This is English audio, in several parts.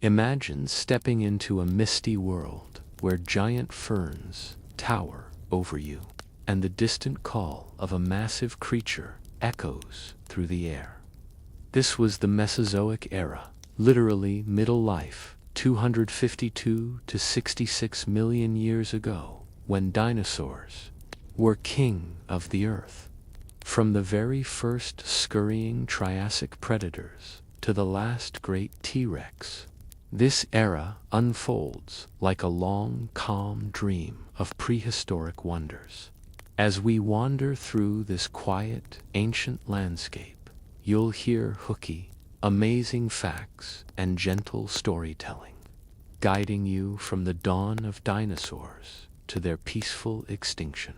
Imagine stepping into a misty world where giant ferns tower over you, and the distant call of a massive creature echoes through the air. This was the Mesozoic Era, literally middle life, 252 to 66 million years ago, when dinosaurs were king of the earth. From the very first scurrying Triassic predators to the last great T-Rex, this era unfolds like a long, calm dream of prehistoric wonders. As we wander through this quiet, ancient landscape, you'll hear hooky, amazing facts and gentle storytelling, guiding you from the dawn of dinosaurs to their peaceful extinction.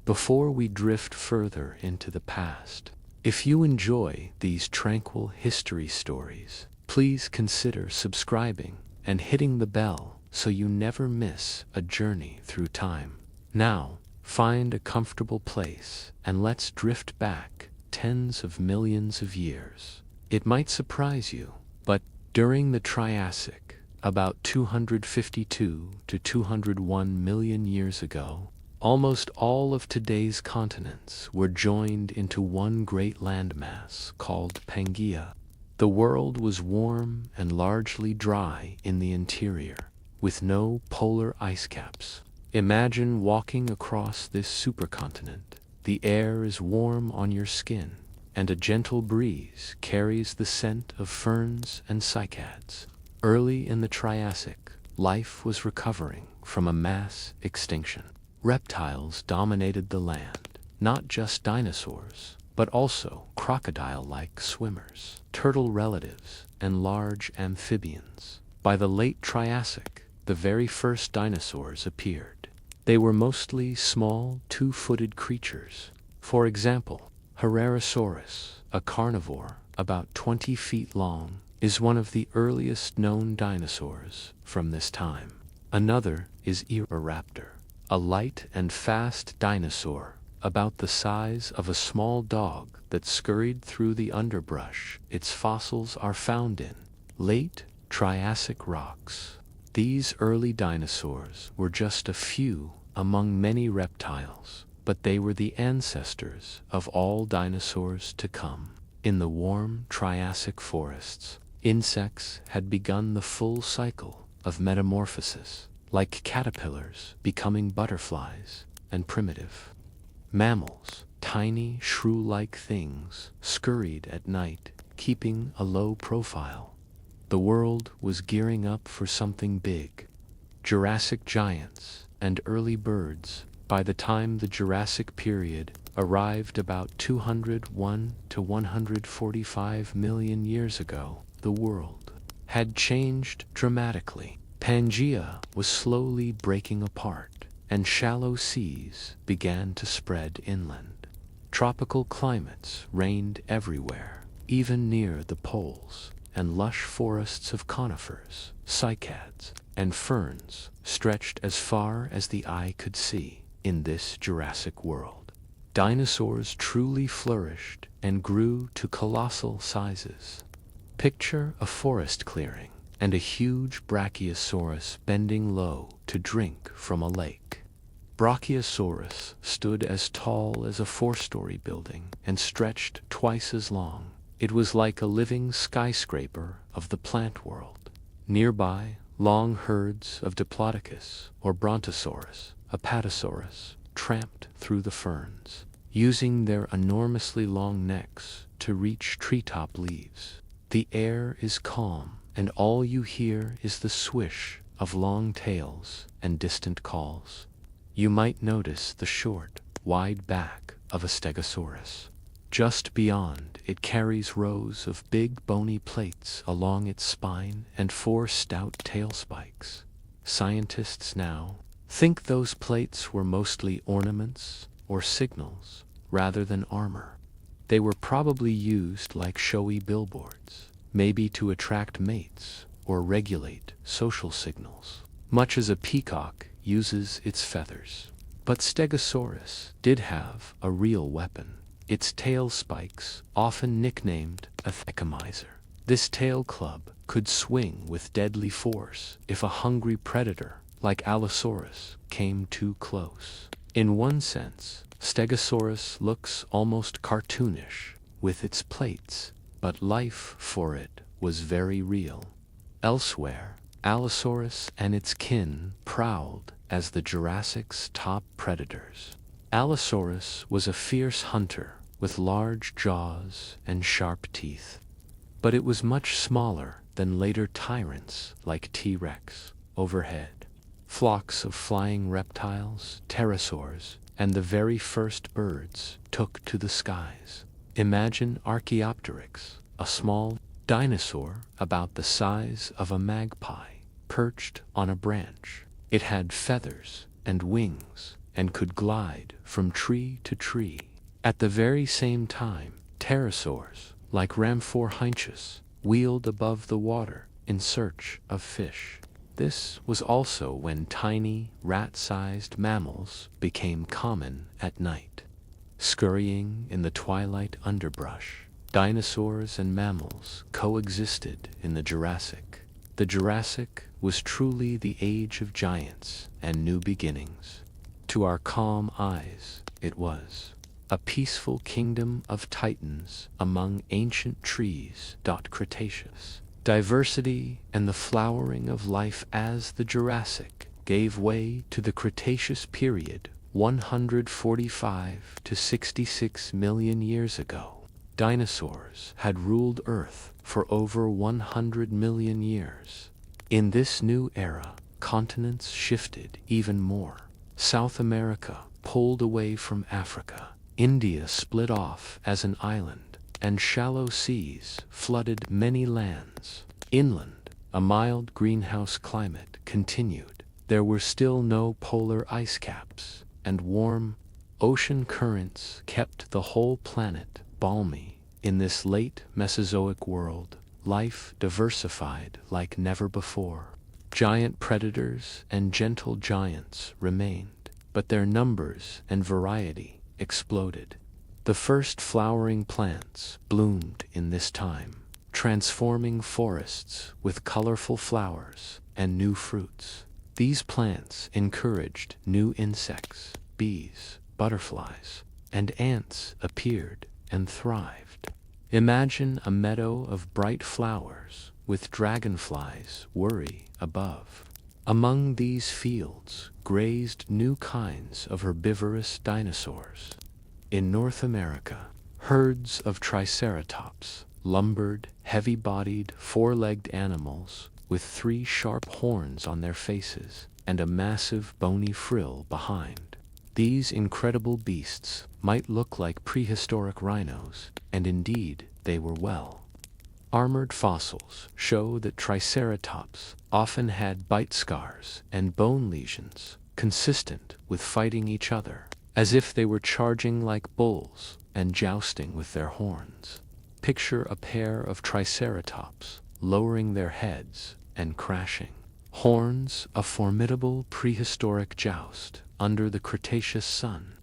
Before we drift further into the past, if you enjoy these tranquil history stories, please consider subscribing and hitting the bell so you never miss a journey through time. Now, find a comfortable place and let's drift back tens of millions of years. It might surprise you, but during the Triassic, about 252 to 201 million years ago, almost all of today's continents were joined into one great landmass called Pangaea. The world was warm and largely dry in the interior, with no polar ice caps. Imagine walking across this supercontinent. The air is warm on your skin, and a gentle breeze carries the scent of ferns and cycads. Early in the Triassic, life was recovering from a mass extinction. Reptiles dominated the land, not just dinosaurs, but also crocodile-like swimmers, turtle relatives, and large amphibians. By the late Triassic, the very first dinosaurs appeared. They were mostly small, two-footed creatures. For example, Herrerasaurus, a carnivore about 20 feet long, is one of the earliest known dinosaurs from this time. Another is Eoraptor, a light and fast dinosaur about the size of a small dog that scurried through the underbrush its fossils are found in late Triassic rocks. These early dinosaurs were just a few among many reptiles, but they were the ancestors of all dinosaurs to come. In the warm Triassic forests, insects had begun the full cycle of metamorphosis, like caterpillars becoming butterflies and primitive. Mammals, tiny shrew-like things, scurried at night, keeping a low profile. The world was gearing up for something big. Jurassic giants and early birds. By the time the Jurassic Period arrived about 201 to 145 million years ago, the world had changed dramatically. Pangaea was slowly breaking apart, and shallow seas began to spread inland. Tropical climates reigned everywhere, even near the poles, and lush forests of conifers, cycads, and ferns stretched as far as the eye could see. In this Jurassic world, dinosaurs truly flourished and grew to colossal sizes. Picture a forest clearing and a huge Brachiosaurus bending low to drink from a lake. Brachiosaurus stood as tall as a four-story building and stretched twice as long. It was like a living skyscraper of the plant world. Nearby, long herds of Diplodocus or Brontosaurus, Apatosaurus, tramped through the ferns, using their enormously long necks to reach treetop leaves. The air is calm, and all you hear is the swish of long tails and distant calls. You might notice the short, wide back of a Stegosaurus. Just beyond, it carries rows of big bony plates along its spine and 4 stout tail spikes. Scientists now think those plates were mostly ornaments or signals rather than armor. They were probably used like showy billboards, maybe to attract mates or regulate social signals, much as a peacock uses its feathers. But Stegosaurus did have a real weapon. Its tail spikes, often nicknamed a thecamizer, This tail club could swing with deadly force if a hungry predator, like Allosaurus, came too close. In one sense, Stegosaurus looks almost cartoonish with its plates, but life for it was very real. Elsewhere, Allosaurus and its kin prowled as the Jurassic's top predators. Allosaurus was a fierce hunter with large jaws and sharp teeth, but it was much smaller than later tyrants like T-Rex. Overhead, flocks of flying reptiles, pterosaurs, and the very first birds took to the skies. Imagine Archaeopteryx, a small dinosaur about the size of a magpie, perched on a branch. It had feathers and wings and could glide from tree to tree. At the very same time, pterosaurs, like Ramphorhynchus, wheeled above the water in search of fish. This was also when tiny, rat-sized mammals became common at night. Scurrying in the twilight underbrush, dinosaurs and mammals coexisted in the Jurassic. The Jurassic was truly the age of giants and new beginnings. To our calm eyes, it was a peaceful kingdom of titans among ancient trees. Cretaceous diversity and the flowering of life as the Jurassic gave way to the Cretaceous period 145 to 66 million years ago. Dinosaurs had ruled Earth for over 100 million years. In this new era, continents shifted even more. South America pulled away from Africa. India split off as an island, and shallow seas flooded many lands. Inland, a mild greenhouse climate continued. There were still no polar ice caps, and warm ocean currents kept the whole planet balmy. In this late Mesozoic world, life diversified like never before. Giant predators and gentle giants remained, but their numbers and variety exploded. The first flowering plants bloomed in this time, transforming forests with colorful flowers and new fruits. These plants encouraged new insects, bees, butterflies, and ants appeared and thrived. Imagine a meadow of bright flowers with dragonflies whirring above. Among these fields grazed new kinds of herbivorous dinosaurs. In North America, herds of triceratops lumbered heavy-bodied, four-legged animals with 3 sharp horns on their faces and a massive bony frill behind. These incredible beasts might look like prehistoric rhinos, and indeed they were well. Armored fossils show that Triceratops often had bite scars and bone lesions consistent with fighting each other, as if they were charging like bulls and jousting with their horns. Picture a pair of Triceratops lowering their heads and crashing. Horns, a formidable prehistoric joust under the Cretaceous sun.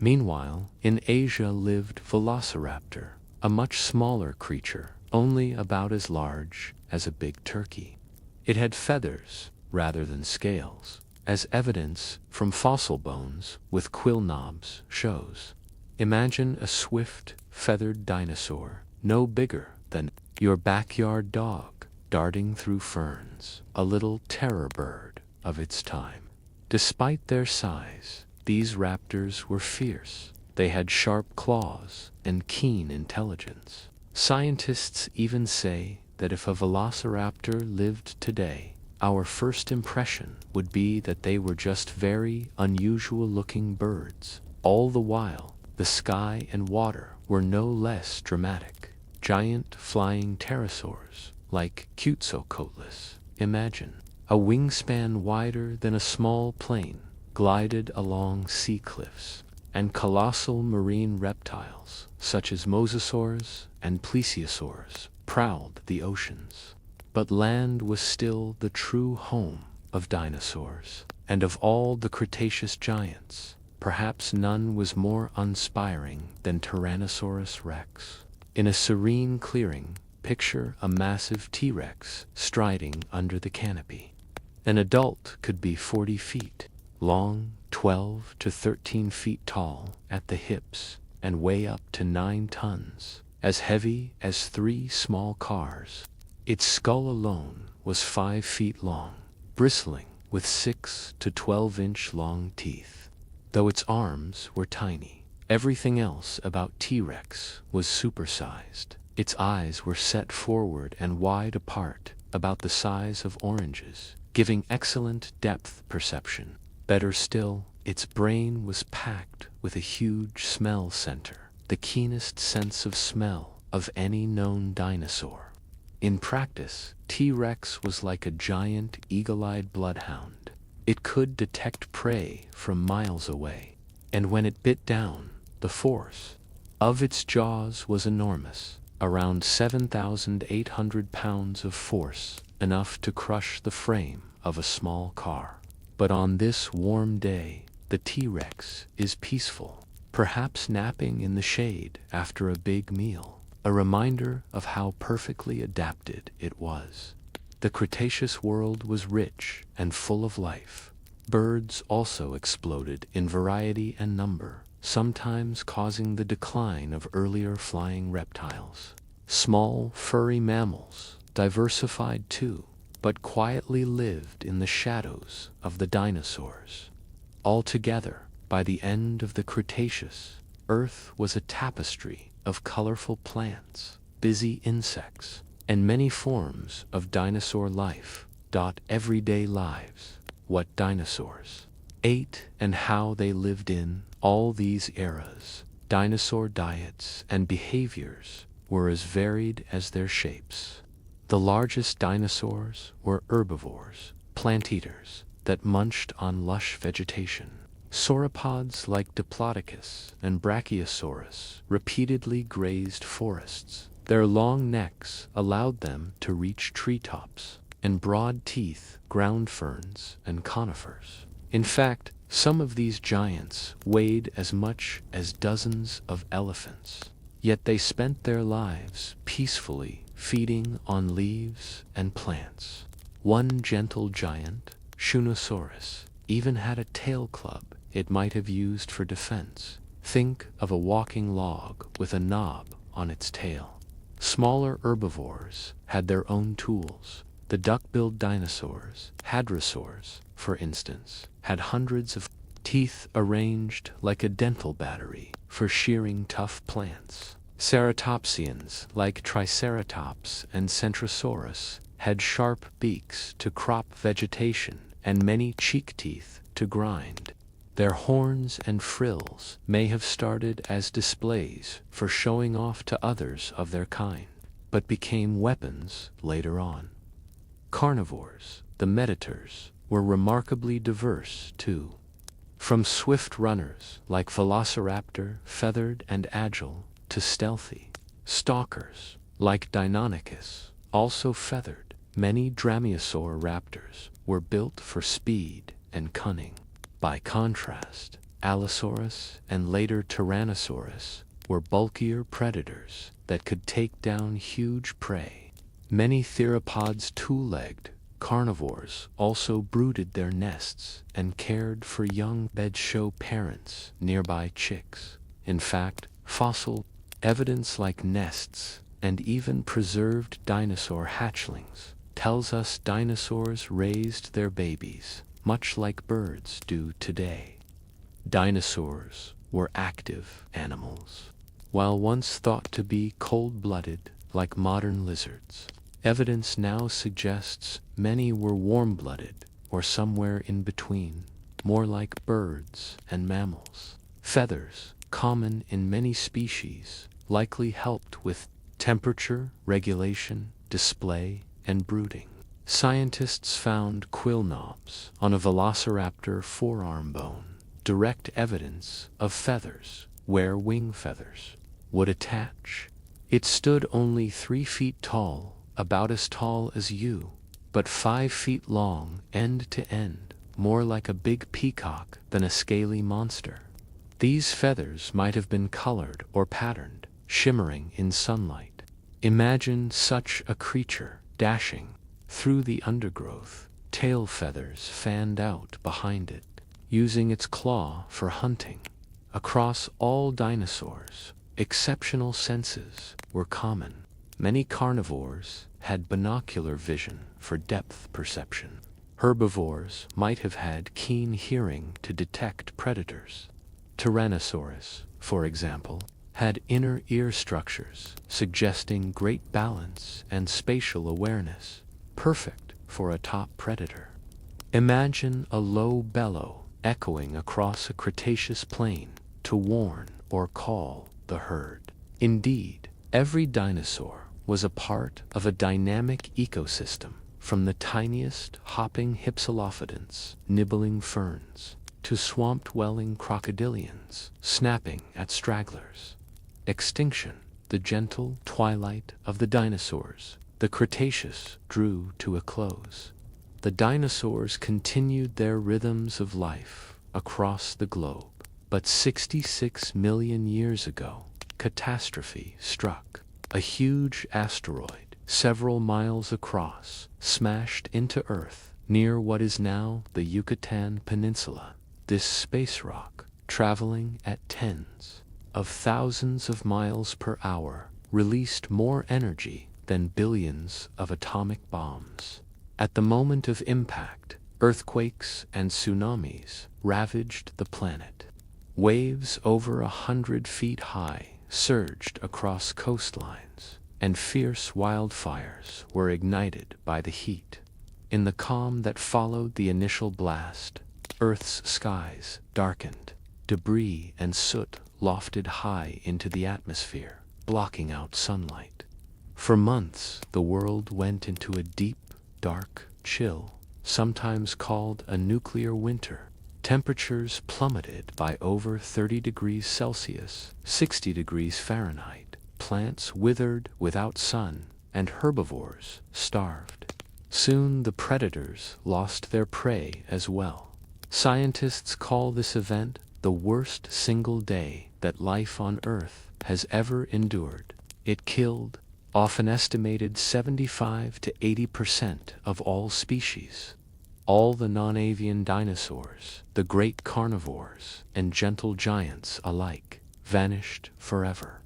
Meanwhile, in Asia lived Velociraptor, a much smaller creature, only about as large as a big turkey. It had feathers rather than scales, as evidence from fossil bones with quill knobs shows. Imagine a swift, feathered dinosaur, no bigger than your backyard dog, darting through ferns, a little terror bird of its time. Despite their size, these raptors were fierce. They had sharp claws and keen intelligence. Scientists even say that if a velociraptor lived today, our first impression would be that they were just very unusual-looking birds. All the while, the sky and water were no less dramatic. Giant flying pterosaurs, like Quetzalcoatlus, imagine, a wingspan wider than a small plane, glided along sea cliffs, and colossal marine reptiles, such as mosasaurs and plesiosaurs, prowled the oceans. But land was still the true home of dinosaurs, and of all the Cretaceous giants, perhaps none was more uninspiring than Tyrannosaurus rex. In a serene clearing Picture a massive T-Rex striding under the canopy. An adult could be 40 feet long, 12 to 13 feet tall at the hips, and weigh up to 9 tons, as heavy as 3 small cars. Its skull alone was 5 feet long, bristling with 6 to 12-inch long teeth. Though its arms were tiny, everything else about T-Rex was supersized. Its eyes were set forward and wide apart, about the size of oranges, giving excellent depth perception. Better still, its brain was packed with a huge smell center, the keenest sense of smell of any known dinosaur. In practice, T-Rex was like a giant eagle-eyed bloodhound. It could detect prey from miles away, and when it bit down, the force of its jaws was enormous, around 7,800 pounds of force, enough to crush the frame of a small car. But on this warm day, the T-Rex is peaceful, perhaps napping in the shade after a big meal, a reminder of how perfectly adapted it was. The Cretaceous world was rich and full of life. Birds also exploded in variety and number, sometimes causing the decline of earlier flying reptiles. Small, furry mammals diversified too, but quietly lived in the shadows of the dinosaurs. Altogether, by the end of the Cretaceous, Earth was a tapestry of colorful plants, busy insects, and many forms of dinosaur life. Everyday lives, what dinosaurs ate and how they lived in all these eras. Dinosaur diets and behaviors were as varied as their shapes. The largest dinosaurs were herbivores, plant-eaters that munched on lush vegetation. Sauropods like Diplodocus and Brachiosaurus repeatedly grazed forests. Their long necks allowed them to reach treetops, and broad teeth ground ferns and conifers. In fact, some of these giants weighed as much as dozens of elephants. Yet they spent their lives peacefully feeding on leaves and plants. One gentle giant, Shunosaurus, even had a tail club it might have used for defense. Think of a walking log with a knob on its tail. Smaller herbivores had their own tools. The duck-billed dinosaurs, hadrosaurs, for instance, had hundreds of teeth arranged like a dental battery for shearing tough plants. Ceratopsians like Triceratops and Centrosaurus had sharp beaks to crop vegetation and many cheek teeth to grind. Their horns and frills may have started as displays for showing off to others of their kind, but became weapons later on. Carnivores, the metators, were remarkably diverse too. From swift runners like Velociraptor, feathered and agile, to stealthy stalkers like Deinonychus, also feathered. Many Dromaeosaur raptors were built for speed and cunning. By contrast, Allosaurus and later Tyrannosaurus were bulkier predators that could take down huge prey. Many theropods, two-legged carnivores, also brooded their nests and cared for young bedshow parents, nearby chicks. In fact, fossil evidence like nests and even preserved dinosaur hatchlings tells us dinosaurs raised their babies, much like birds do today. Dinosaurs were active animals. While once thought to be cold-blooded, like modern lizards, evidence now suggests many were warm-blooded or somewhere in between, more like birds and mammals. Feathers, common in many species, likely helped with temperature regulation, display, and brooding. Scientists found quill knobs on a velociraptor forearm bone, direct evidence of feathers where wing feathers would attach. It stood only 3 feet tall, about as tall as you, but 5 feet long end to end, more like a big peacock than a scaly monster. These feathers might have been colored or patterned, shimmering in sunlight. Imagine such a creature dashing through the undergrowth, tail feathers fanned out behind it, using its claw for hunting. Across all dinosaurs, exceptional senses were common. Many carnivores had binocular vision for depth perception. Herbivores might have had keen hearing to detect predators. Tyrannosaurus, for example, had inner ear structures suggesting great balance and spatial awareness, perfect for a top predator. Imagine a low bellow echoing across a Cretaceous plain to warn or call the herd. Indeed, every dinosaur was a part of a dynamic ecosystem, from the tiniest hopping hypsilophodonts nibbling ferns to swamp-dwelling crocodilians snapping at stragglers. Extinction, the gentle twilight of the dinosaurs, the Cretaceous drew to a close. The dinosaurs continued their rhythms of life across the globe. But 66 million years ago, catastrophe struck. A huge asteroid, several miles across, smashed into Earth near what is now the Yucatan Peninsula. This space rock, traveling at tens of thousands of miles per hour, released more energy than billions of atomic bombs. At the moment of impact, earthquakes and tsunamis ravaged the planet. Waves over 100 feet high surged across coastlines, and fierce wildfires were ignited by the heat. In the calm that followed the initial blast, Earth's skies darkened. Debris and soot lofted high into the atmosphere, blocking out sunlight. For months, the world went into a deep, dark chill, sometimes called a nuclear winter. Temperatures plummeted by over 30 degrees Celsius, 60 degrees Fahrenheit. Plants withered without sun, and herbivores starved. Soon the predators lost their prey as well. Scientists call this event the worst single day that life on Earth has ever endured. It killed, often estimated 75 to 80% of all species. All the non-avian dinosaurs, the great carnivores, and gentle giants alike, vanished forever.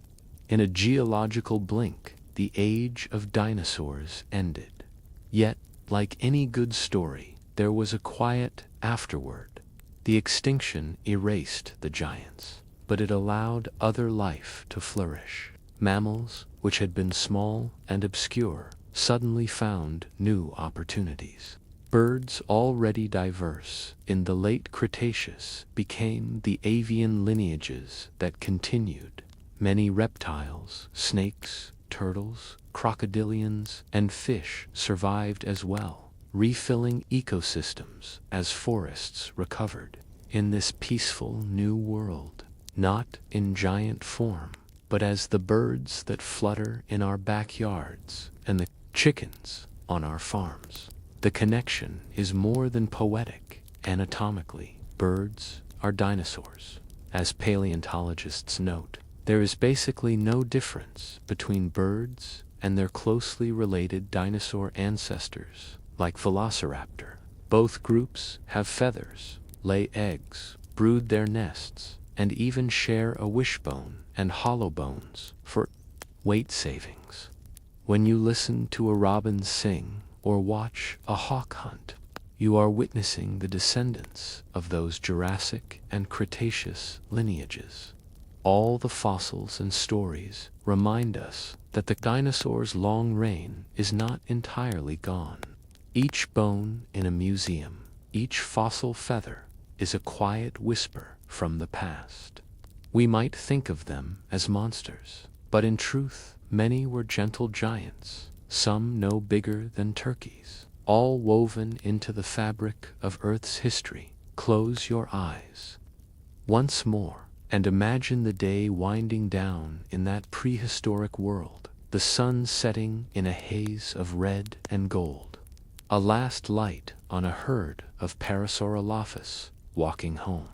In a geological blink, the age of dinosaurs ended. Yet, like any good story, there was a quiet afterward. The extinction erased the giants, but it allowed other life to flourish. Mammals, which had been small and obscure, suddenly found new opportunities. Birds already diverse in the late Cretaceous became the avian lineages that continued. Many reptiles, snakes, turtles, crocodilians, and fish survived as well, refilling ecosystems as forests recovered. In this peaceful new world, not in giant form, but as the birds that flutter in our backyards and the chickens on our farms. The connection is more than poetic. Anatomically, birds are dinosaurs. As paleontologists note, there is basically no difference between birds and their closely related dinosaur ancestors, like Velociraptor. Both groups have feathers, lay eggs, brood their nests, and even share a wishbone and hollow bones for weight savings. When you listen to a robin sing or watch a hawk hunt, you are witnessing the descendants of those Jurassic and Cretaceous lineages. All the fossils and stories remind us that the dinosaurs' long reign is not entirely gone. Each bone in a museum, each fossil feather, is a quiet whisper from the past. We might think of them as monsters, but in truth, many were gentle giants, some no bigger than turkeys, all woven into the fabric of Earth's history. Close your eyes once more and imagine the day winding down in that prehistoric world, the sun setting in a haze of red and gold. A last light on a herd of Parasaurolophus walking home.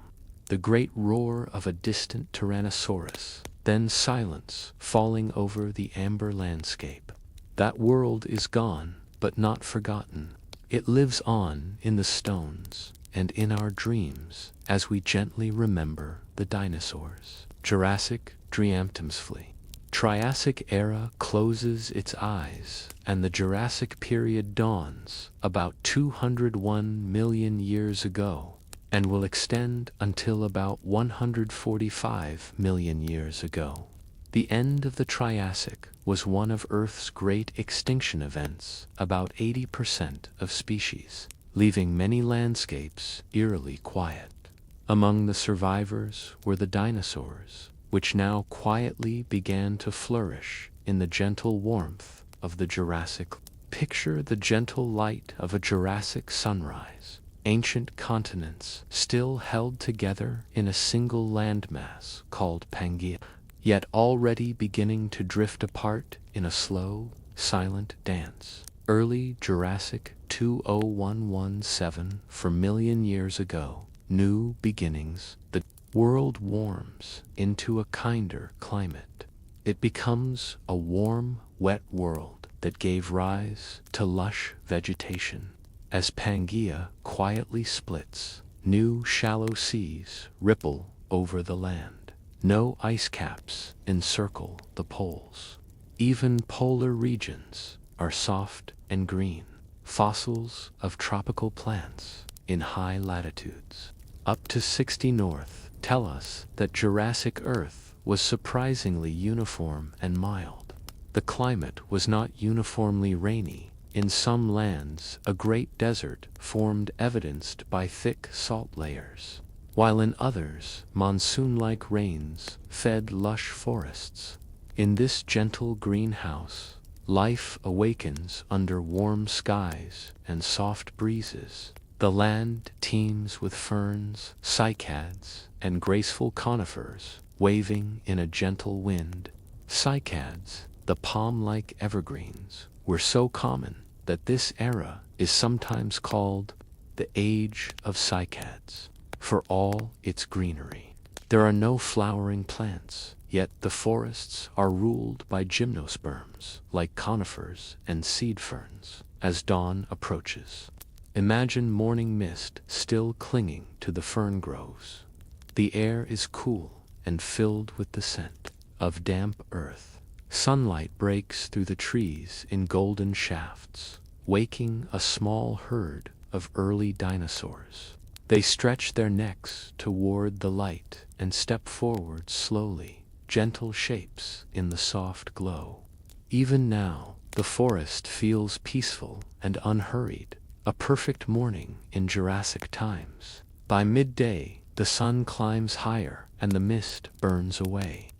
The great roar of a distant Tyrannosaurus, then silence falling over the amber landscape. That world is gone, but not forgotten. It lives on in the stones and in our dreams as we gently remember the dinosaurs. Jurassic Triumphantly. Triassic Era closes its eyes, and the Jurassic Period dawns about 201 million years ago, and will extend until about 145 million years ago. The end of the Triassic was one of Earth's great extinction events, about 80% of species, leaving many landscapes eerily quiet. Among the survivors were the dinosaurs, which now quietly began to flourish in the gentle warmth of the Jurassic. Picture the gentle light of a Jurassic sunrise, ancient continents still held together in a single landmass called Pangaea, yet already beginning to drift apart in a slow, silent dance. Early Jurassic 20117 4 million years ago, new beginnings. The world warms into a kinder climate. It becomes a warm, wet world that gave rise to lush vegetation. As Pangaea quietly splits, new shallow seas ripple over the land. No ice caps encircle the poles. Even polar regions are soft and green, fossils of tropical plants in high latitudes. Up to 60 north tell us that Jurassic Earth was surprisingly uniform and mild. The climate was not uniformly rainy. In some lands, a great desert formed evidenced by thick salt layers, while in others, monsoon-like rains fed lush forests. In this gentle greenhouse, life awakens under warm skies and soft breezes. The land teems with ferns, cycads, and graceful conifers waving in a gentle wind. Cycads, the palm-like evergreens, were so common that this era is sometimes called the Age of Cycads, for all its greenery. There are no flowering plants, yet the forests are ruled by gymnosperms, like conifers and seed ferns. As dawn approaches, imagine morning mist still clinging to the fern groves. The air is cool and filled with the scent of damp earth. Sunlight breaks through the trees in golden shafts, waking a small herd of early dinosaurs. They stretch their necks toward the light and step forward slowly, gentle shapes in the soft glow. Even now, the forest feels peaceful and unhurried, a perfect morning in Jurassic times. By midday, the sun climbs higher and the mist burns away.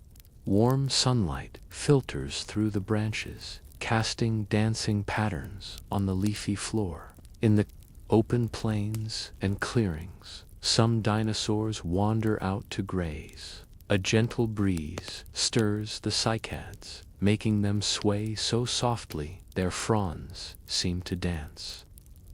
Warm sunlight filters through the branches, casting dancing patterns on the leafy floor. In the open plains and clearings, some dinosaurs wander out to graze. A gentle breeze stirs the cycads, making them sway so softly their fronds seem to dance.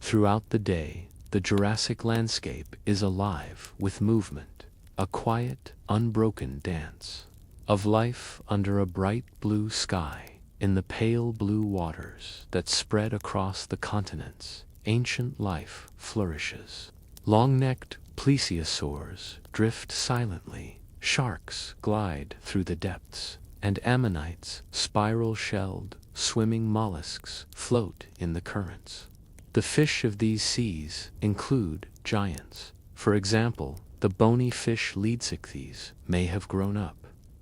Throughout the day, the Jurassic landscape is alive with movement, a quiet, unbroken dance of life under a bright blue sky. In the pale blue waters that spread across the continents, ancient life flourishes. Long-necked plesiosaurs drift silently, sharks glide through the depths, and ammonites, spiral-shelled, swimming mollusks, float in the currents. The fish of these seas include giants. For example, the bony fish Leadsichthys may have grown up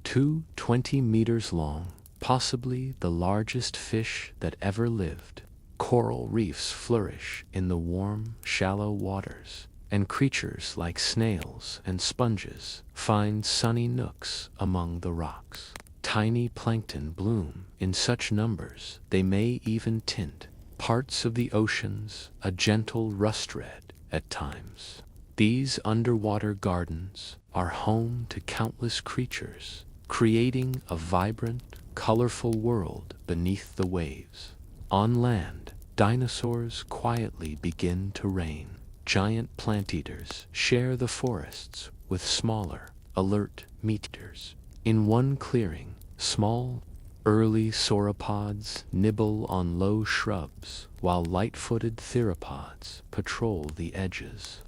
to 20 meters long, possibly the largest fish that ever lived. Coral reefs flourish in the warm, shallow waters, and creatures like snails and sponges find sunny nooks among the rocks. Tiny plankton bloom in such numbers they may even tint parts of the oceans a gentle rust red at times. These underwater gardens are home to countless creatures, creating a vibrant, colorful world beneath the waves. On land, dinosaurs quietly begin to reign. Giant plant eaters share the forests with smaller, alert meat eaters. In one clearing, small, early sauropods nibble on low shrubs, while light-footed theropods patrol the edges.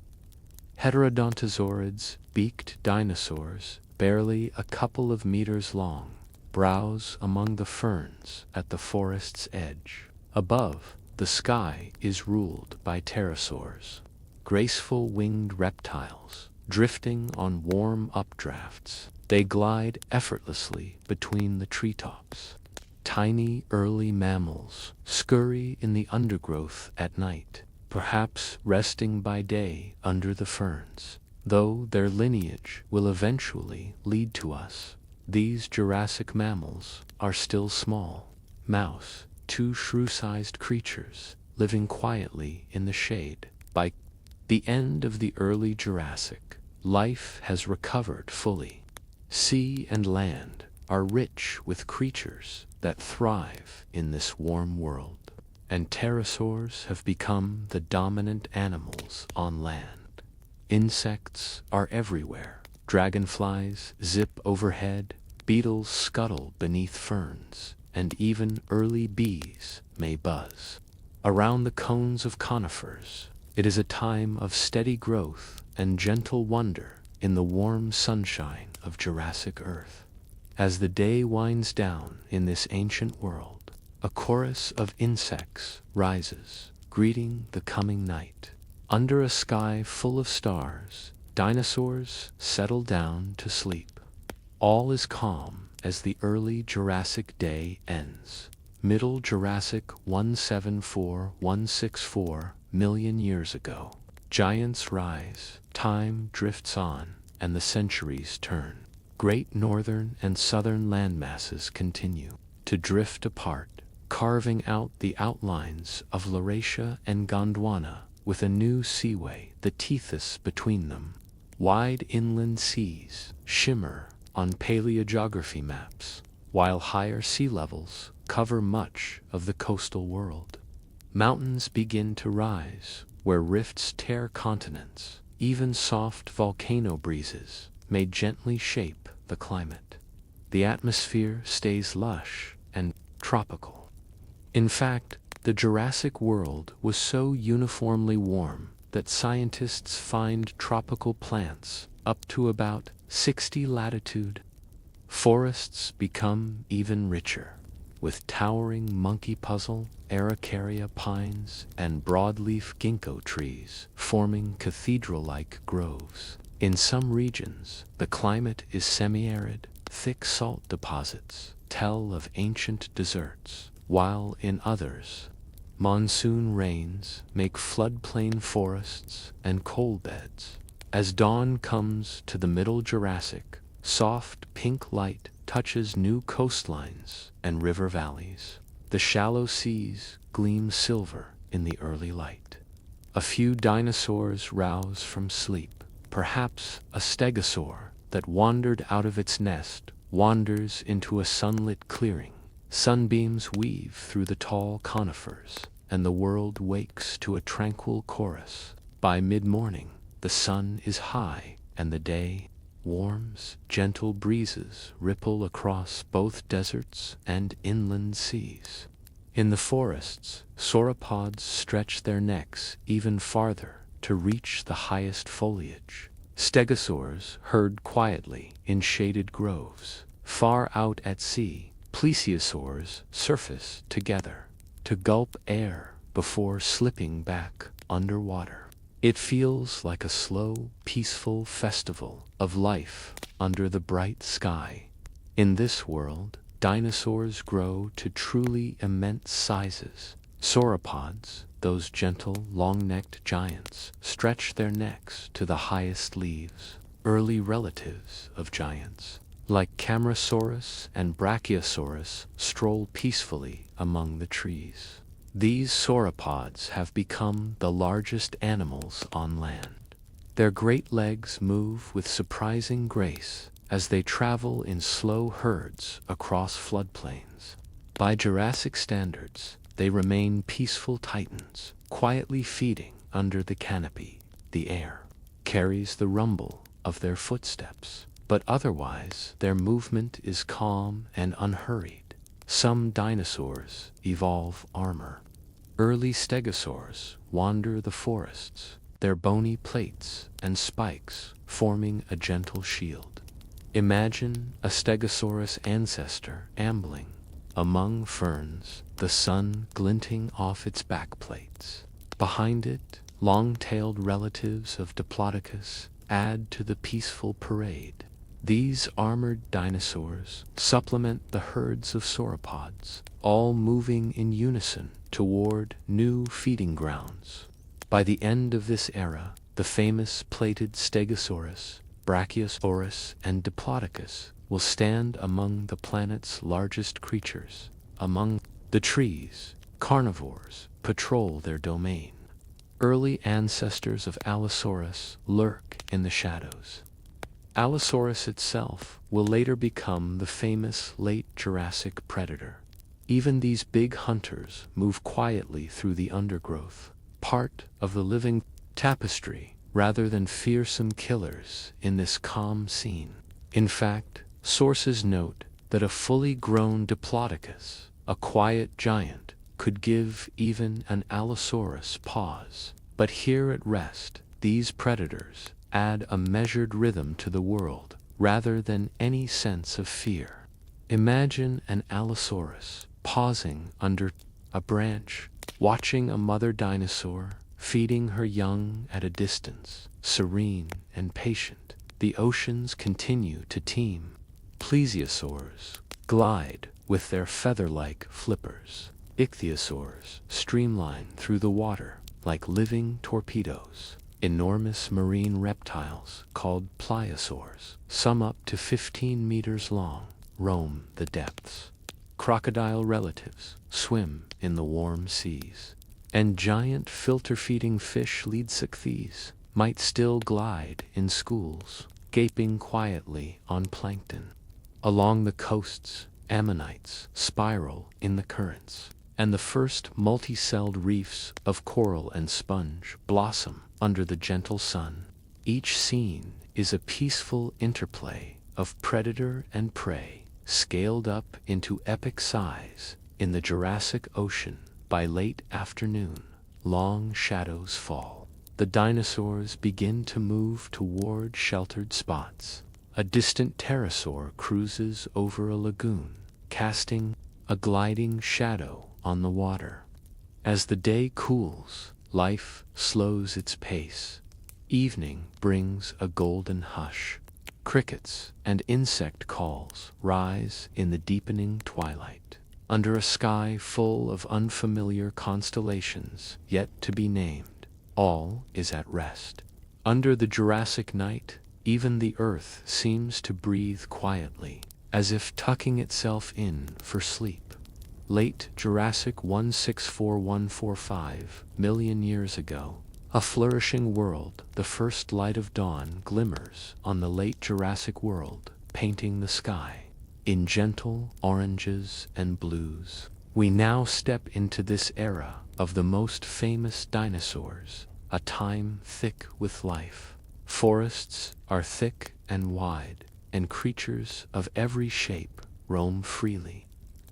Heterodontosaurids, beaked dinosaurs, barely a couple of meters long, browse among the ferns at the forest's edge. Above, the sky is ruled by pterosaurs, graceful winged reptiles, drifting on warm updrafts. They glide effortlessly between the treetops. Tiny early mammals scurry in the undergrowth at night, perhaps resting by day under the ferns. Though their lineage will eventually lead to us, these Jurassic mammals are still small. Mouse, two shrew-sized creatures living quietly in the shade. By the end of the early Jurassic, life has recovered fully. Sea and land are rich with creatures that thrive in this warm world, and pterosaurs have become the dominant animals on land. Insects are everywhere. Dragonflies zip overhead, beetles scuttle beneath ferns, and even early bees may buzz. Around the cones of conifers, it is a time of steady growth and gentle wonder in the warm sunshine of Jurassic Earth. As the day winds down in this ancient world, a chorus of insects rises, greeting the coming night. Under a sky full of stars, dinosaurs settle down to sleep. All is calm as the early Jurassic day ends. Middle Jurassic 174-164 million years ago. Giants rise, time drifts on, and the centuries turn. Great northern and southern landmasses continue to drift apart, carving out the outlines of Laurasia and Gondwana, with a new seaway, the Tethys, between them. Wide inland seas shimmer on paleogeography maps, while higher sea levels cover much of the coastal world. Mountains begin to rise, where rifts tear continents. Even soft volcano breezes may gently shape the climate. The atmosphere stays lush and tropical. In fact, the Jurassic world was so uniformly warm that scientists find tropical plants up to about 60 latitude. Forests become even richer, with towering monkey puzzle, Araucaria pines, and broadleaf ginkgo trees forming cathedral-like groves. In some regions, the climate is semi-arid. Thick salt deposits tell of ancient deserts, while in others, monsoon rains make floodplain forests and coal beds. As dawn comes to the Middle Jurassic, soft pink light touches new coastlines and river valleys. The shallow seas gleam silver in the early light. A few dinosaurs rouse from sleep. Perhaps a stegosaur that wandered out of its nest wanders into a sunlit clearing. Sunbeams weave through the tall conifers, and the world wakes to a tranquil chorus. By mid-morning, the sun is high and the day warms. Gentle breezes ripple across both deserts and inland seas. In the forests, sauropods stretch their necks even farther to reach the highest foliage. Stegosaurs herd quietly in shaded groves. Far out at sea, plesiosaurs surface together to gulp air before slipping back underwater. It feels like a slow, peaceful festival of life under the bright sky. In this world, dinosaurs grow to truly immense sizes. Sauropods, those gentle, long-necked giants, stretch their necks to the highest leaves. Early relatives of giants, like Camarasaurus and Brachiosaurus, stroll peacefully among the trees. These sauropods have become the largest animals on land. Their great legs move with surprising grace as they travel in slow herds across floodplains. By Jurassic standards, they remain peaceful titans, quietly feeding under the canopy. The air carries the rumble of their footsteps, but otherwise their movement is calm and unhurried. Some dinosaurs evolve armor. Early stegosaurs wander the forests, their bony plates and spikes forming a gentle shield. Imagine a stegosaurus ancestor ambling among ferns, the sun glinting off its backplates. Behind it, long-tailed relatives of Diplodocus add to the peaceful parade. These armored dinosaurs supplement the herds of sauropods, all moving in unison toward new feeding grounds. By the end of this era, the famous plated Stegosaurus, Brachiosaurus, and Diplodocus will stand among the planet's largest creatures. Among the trees, carnivores patrol their domain. Early ancestors of Allosaurus lurk in the shadows. Allosaurus itself will later become the famous late Jurassic predator. Even these big hunters move quietly through the undergrowth, part of the living tapestry rather than fearsome killers in this calm scene. In fact, sources note that a fully grown Diplodocus, a quiet giant, could give even an Allosaurus pause. But here at rest, these predators add a measured rhythm to the world rather than any sense of fear. Imagine an Allosaurus pausing under a branch, watching a mother dinosaur feeding her young at a distance, serene and patient. The oceans continue to teem. Plesiosaurs glide with their feather-like flippers. Ichthyosaurs streamline through the water like living torpedoes. Enormous marine reptiles called pliosaurs, some up to 15 meters long, roam the depths. Crocodile relatives swim in the warm seas. And giant filter-feeding fish leadsichthys might still glide in schools, gaping quietly on plankton. Along the coasts, ammonites spiral in the currents, and the first multi-celled reefs of coral and sponge blossom under the gentle sun. Each scene is a peaceful interplay of predator and prey, scaled up into epic size. In the Jurassic Ocean, by late afternoon, long shadows fall. The dinosaurs begin to move toward sheltered spots. A distant pterosaur cruises over a lagoon, casting a gliding shadow on the water. As the day cools, life slows its pace. Evening brings a golden hush. Crickets and insect calls rise in the deepening twilight. Under a sky full of unfamiliar constellations yet to be named, all is at rest. Under the Jurassic night, even the Earth seems to breathe quietly, as if tucking itself in for sleep. Late Jurassic 164145 million years ago, a flourishing world, the first light of dawn glimmers on the late Jurassic world, painting the sky in gentle oranges and blues. We now step into this era of the most famous dinosaurs, a time thick with life. Forests are thick and wide, and creatures of every shape roam freely.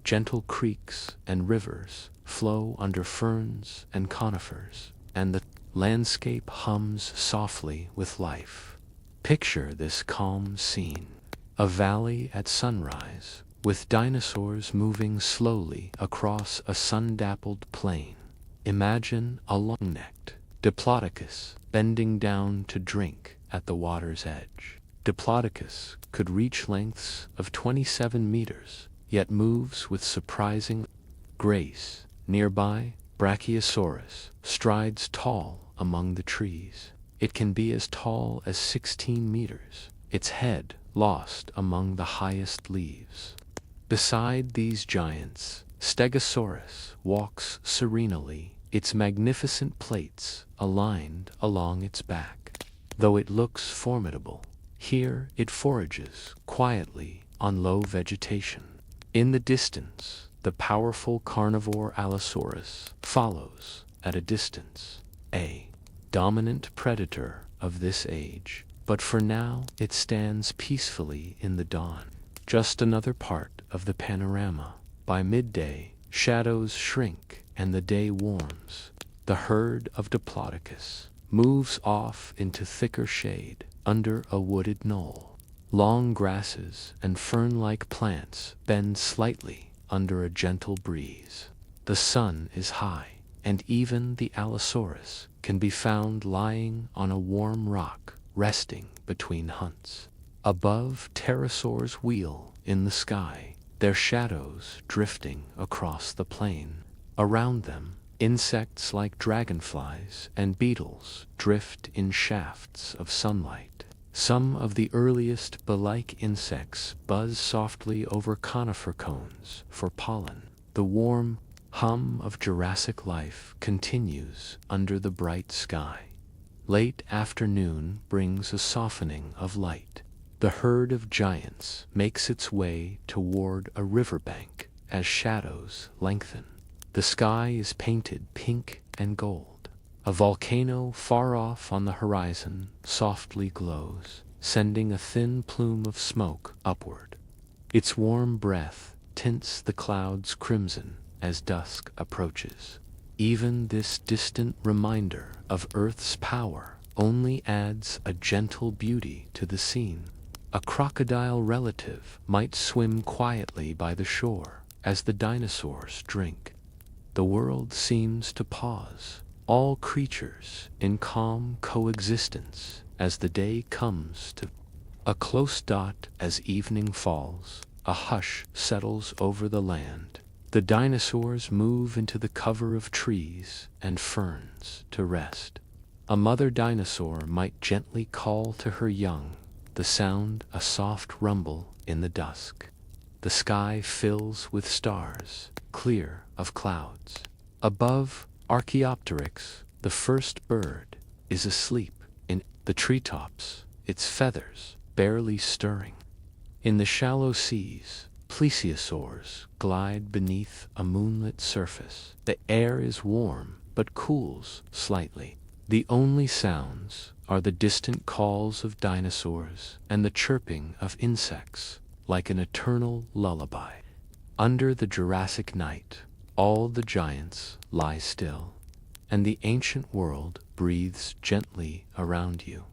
Gentle creeks and rivers flow under ferns and conifers, and the landscape hums softly with life. Picture this calm scene. A valley at sunrise, with dinosaurs moving slowly across a sun-dappled plain. Imagine a long-necked Diplodocus bending down to drink at the water's edge. Diplodocus could reach lengths of 27 meters, yet moves with surprising grace. Nearby, Brachiosaurus strides tall among the trees. It can be as tall as 16 meters, its head lost among the highest leaves. Beside these giants, Stegosaurus walks serenely, its magnificent plates aligned along its back. Though it looks formidable, here it forages quietly on low vegetation. In the distance, the powerful carnivore Allosaurus follows at a distance, a dominant predator of this age. but for now it stands peacefully in the dawn. Just another part of the panorama. By midday, shadows shrink and the day warms. The herd of Diplodocus moves off into thicker shade under a wooded knoll. Long grasses and fern-like plants bend slightly under a gentle breeze. The sun is high, and even the Allosaurus can be found lying on a warm rock, resting between hunts. Above Pterosaurs wheel in the sky, their shadows drifting across the plain. Around them, insects like dragonflies and beetles drift in shafts of sunlight. Some of the earliest bee-like insects buzz softly over conifer cones for pollen. The warm hum of Jurassic life continues under the bright sky. Late afternoon brings a softening of light. The herd of giants makes its way toward a riverbank as shadows lengthen. The sky is painted pink and gold. A volcano far off on the horizon softly glows, sending a thin plume of smoke upward. Its warm breath tints the clouds crimson as dusk approaches. Even this distant reminder of Earth's power only adds a gentle beauty to the scene. A crocodile relative might swim quietly by the shore as the dinosaurs drink. The world seems to pause, all creatures in calm coexistence as the day comes to a close dot. As evening falls, a hush settles over the land. The dinosaurs move into the cover of trees and ferns to rest. A mother dinosaur might gently call to her young, the sound a soft rumble in the dusk. The sky fills with stars, clear of clouds. Above Archaeopteryx, the first bird, is asleep in the treetops, its feathers barely stirring. In the shallow seas, plesiosaurs glide beneath a moonlit surface. The air is warm but cools slightly. The only sounds are the distant calls of dinosaurs and the chirping of insects, like an eternal lullaby. Under the Jurassic night, all the giants lie still, and the ancient world breathes gently around you.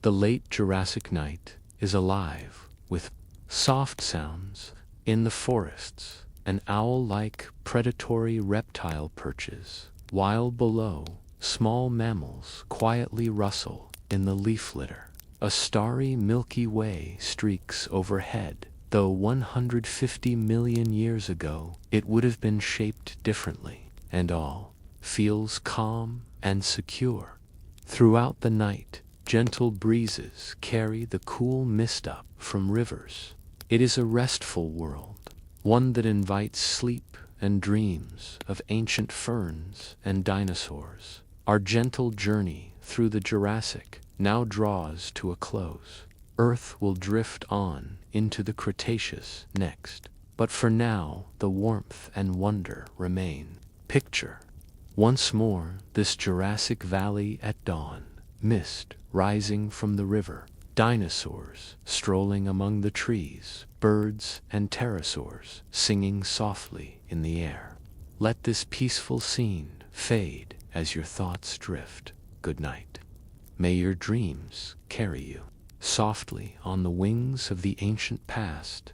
The late Jurassic night is alive with soft sounds in the forests. An owl-like predatory reptile perches, while below, small mammals quietly rustle in the leaf litter. A starry Milky Way streaks overhead, though 150 million years ago it would have been shaped differently, and all feels calm and secure. Throughout the night, gentle breezes carry the cool mist up from rivers. It is a restful world, one that invites sleep and dreams of ancient ferns and dinosaurs. Our gentle journey through the Jurassic now draws to a close. Earth will drift on into the Cretaceous next, but for now the warmth and wonder remain. Picture once more this Jurassic Valley at dawn, mist rising from the river, dinosaurs strolling among the trees, birds and pterosaurs singing softly in the air. Let this peaceful scene fade as your thoughts drift. Good night. May your dreams carry you softly on the wings of the ancient past